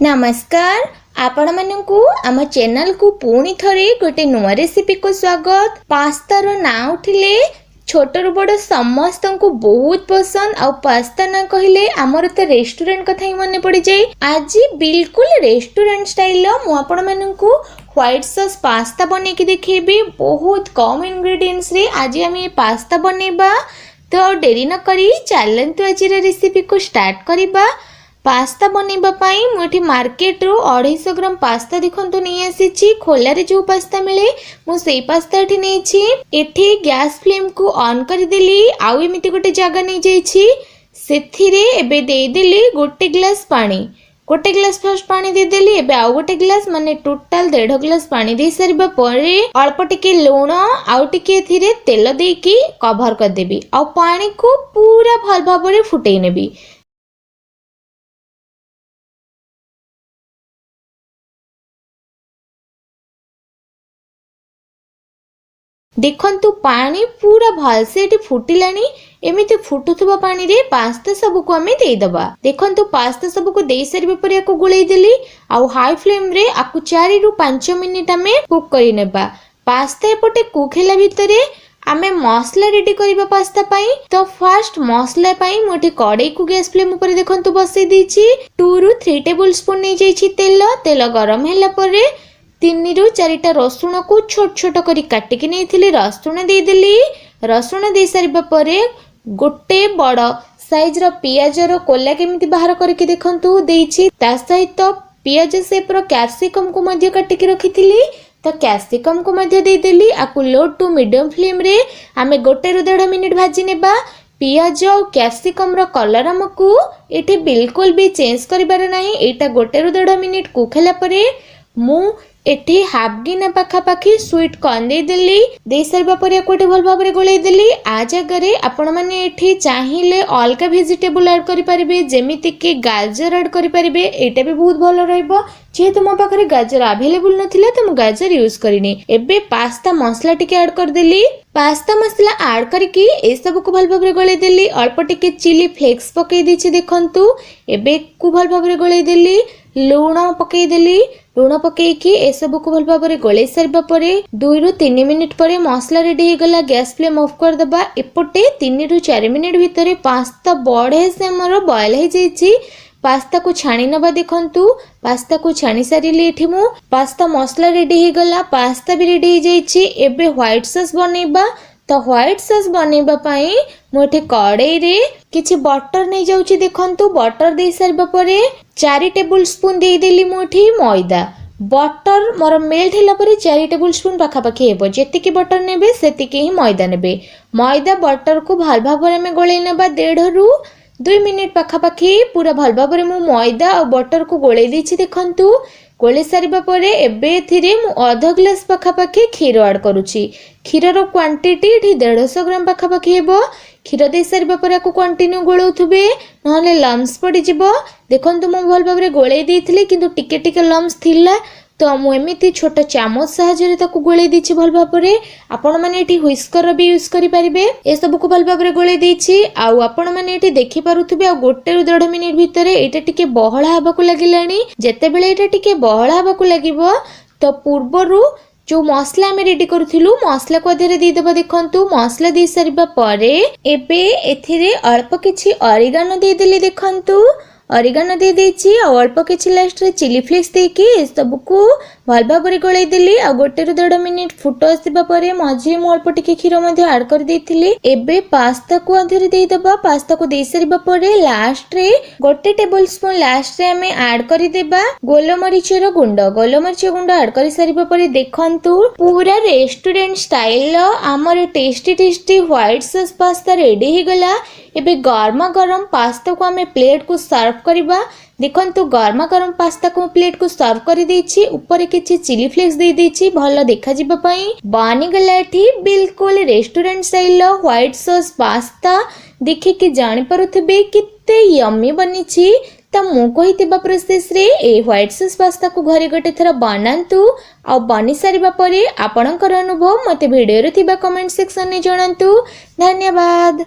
नमस्कार आपण मानकु आम चैनल को पुणी थरे गोटे नुआ रेसिपी को स्वागत। पास्तार ना उठिले छोटर बड़ समस्त को बहुत पसंद आ पास्ता ना कहले आमर तो रेस्टोरेंट कथा ही मन पड़ जाए। आज बिल्कुल रेस्टोरेंट स्टाइल मु आपण मानकु व्हाइट सॉस पास्ता बने की देखेबी। बहुत कम इंग्रेडिएंट्स रे आज हम ये पास्ता बनेबा। तो डेरी न करी चलंतु आज रेसिपी को स्टार्ट करिबा। पास्ता बनैबा पाई मुठी मार्केट रो 250 ग्राम पास्ता देखंतु नहीं आसीची। खोला रे जो पास्ता मिले मु सेई पास्ता एठी नेछि। एठी गैस फ्लेम को ऑन कर देली आउ एमिति गोटे जगह नहीं जाईछि। सेथिरे एबे देई देली गोटे ग्लास पानी। गोटे ग्लास फर्स्ट पानी दे देली। एबे आउ गोटे ग्लास माने टोटल 1.5 ग्लास पानी दे सारिबा परे अल्प टिके लूण आउ टिके एथिरे तेल देकी कवर कर देबी। आउ पानी को पूरा भल भाबरे फुटै नेबी। देखंतु पानी पूरा भल से फुटिलानी। एमिति फुटुथुबा पानी रे पास्ता सब को हमें दे दबा। देखंतु पास्ता सब को दे सारिबा परे को गुळै देली आउ हाई फ्लेम रे आकु 4 रु 5 मिनिट हमें कुक करि नेबा। पास्ता एपटे कुक हैला भितरे आमे मसला रेडी करिबा पास्ता पाई। तो फर्स्ट मसला पाई मोठी कड़ाई को गैस फ्लेम ऊपर देखंतु बसै दीची। 2 रु 3 टेबल स्पून नै जाईची तेल। तेल गरम हैला परे 3 रु 4टा रसुण को छोट छोट करी काटिकी नहीं रसुण दे देली। रसुण दे सारिबा परे गोटे बड़ साइज रो पियाज रो कोला केमिति बाहर करके देखंतु देइछि। ता सहित पियाज शेप रो कैप्सिकम को मध्य काटिकी रखिथिली। तो कैप्सिकम को मध्य दे देली। आकु लो टू मीडियम फ्लेम रे आमे गोटे रु 1.5 मिनिट भाजी नेबा। पियाज और कैप्सिकम रो कलर हमकु एठी बिल्कुल भी चेंज करिबार नाही। एटा गोटे रु 1.5 मिनिट कुक हैला परे मु एठी हाफ गिना पाखापाखी स्वीट कॉर्न दे देली। दे सारिबा परे कोटे भल भाबरे गोळै देली। आ जगरे आपण माने एठी चाहिले अलगा वेजिटेबल ऐड करि परिबे। जेमिति कि गाजर ऐड करि परिबे। एटा भी बहुत भलो रहइबो। जेहेतु मो पाखरे गाजर अवेलेबल नथिला तो मु गाजर यूज करिनी। एबे पास्ता मसला टिके ऐड कर देली। पास्ता मसला ऐड करके ए सब को भल भाबरे गोळै देली। अल्प टिके चिली फ्लेक्स पकै दिछि देखंतु। एबे को भल भाबरे गोळै देली। लूण पकै देली। लूण पकईकी ए सब को भल भाबरे गोळै सारिबा परे 2 रु 3 मिनिट परे मसला रेडी हे गला। गैस फ्लेम ऑफ कर दबा। एपटे 3 रु 4 मिनिट भितरे पास्ता बढे से हमर बॉयल हे जाईची। पास्ता को छाणी नबा देखंतु। पास्ता को छाणी सारिली। एठी मु पास्ता मसला रेडी हे गला। पास्ता भी रेडी हे जाईची। एबे व्हाइट सॉस बनेबा। तो व्हाइट सॉस बनेबा पाई मोठे कड़ाई रे किछि बटर नै जाउची देखंतु। बटर दे सारिबा परे 4 टेबल स्पून दे देली मोठी मैदा। बटर मोर मेल्ट हैला परे 4 टेबल स्पून पाखापाखी हेबो। जेतिकी बटर नेबे सेतिकी ही मैदा नेबे। मैदा बटर को भल भाबरे में गोळै नेबा। 1.5 रु 2 मिनिट पाखापाखी पूरा भल भाबरे मु मैदा और बटर को गोळै दिछि देखंतु। गोळे सारिबा परे एबे एथिरे मु आधा ग्लास पाखापाखी क्षीर ऐड करूची। क्षीर रो क्वांटिटी एठी 150 ग्राम पाखापाखी हेबो। क्षीर दे सारिबा परे को कंटिन्यू गोळौथुबे नहले लम्स पड़ी जिवो। देखंतु मु भल भाबरे गोळै देइथिले किंतु टिके टिके लम्स थिला। तो मु एमिति छोट चामच साहाय्य ताकू गोळै दिछि भल भाबरे। आपण माने एठी व्हिस्कर भी यूज करि परिबे। ए सब को भल भाबरे गोळै दिछि। आउ आपण माने एठी देखि पारुथुबे आ गोटे रु 1.5 मिनिट भितरे एटा टिके बहळा हबाकू लागिलानी। जेते बेले एटा टिके बहळा हबाकू लागिबो तो पूर्वरु जो मसला हमें रेडी करूथिलु मसला को अधेरे दे देबा देखंतु। मसला दे सारिबा परे एबे एथिरे अल्प किछि ऑरिगानो दे देली देखंतु। ऑरिगानो दे देछि आ अल्प किछि लास्ट रे चिली फ्लेक्स देकी ए सब को भल भाबरे गोळै देली। आ गोटे रु 1.5 मिनिट फुटो आसीबा परे मझी मु अल्प टिके क्षीर मध्ये ऐड कर देथिली। एबे पास्ता को अधेरे दे देबा। पास्ता को दे सारिबा परे लास्ट रे गोटे टेबल स्पून लास्ट रे हमें ऐड करि देबा गोलमरीच रो गुंड। गोलमरीच गुंड ऐड करि सारिबा परे देखंतु पूरा रेस्टोरेंट स्टाइल हमर tasty white sauce pasta ready हे गला। एबे गरमा गरम पास्ता को हमें प्लेट को सर्व करबा। देखंतु गरमा गरम पास्ता को प्लेट को सर्व कर देछि। ऊपर किछि चिली फ्लेक्स दे देछि भलो देखा जिबा पई। बानी गलाठी बिल्कुल restaurant style white sauce pasta देखि कि जानि पारुथबे किते यम्मी बनिछि। त मु कहितिबा प्रोसेस रे ए व्हाइट सॉस पास्ता को घरे गोटे थरा बनांतु। आ बनि सारिबा परे आपणकर अनुभव मते वीडियो रे थिबा कमेंट सेक्शन ने जणांतु। धन्यवाद।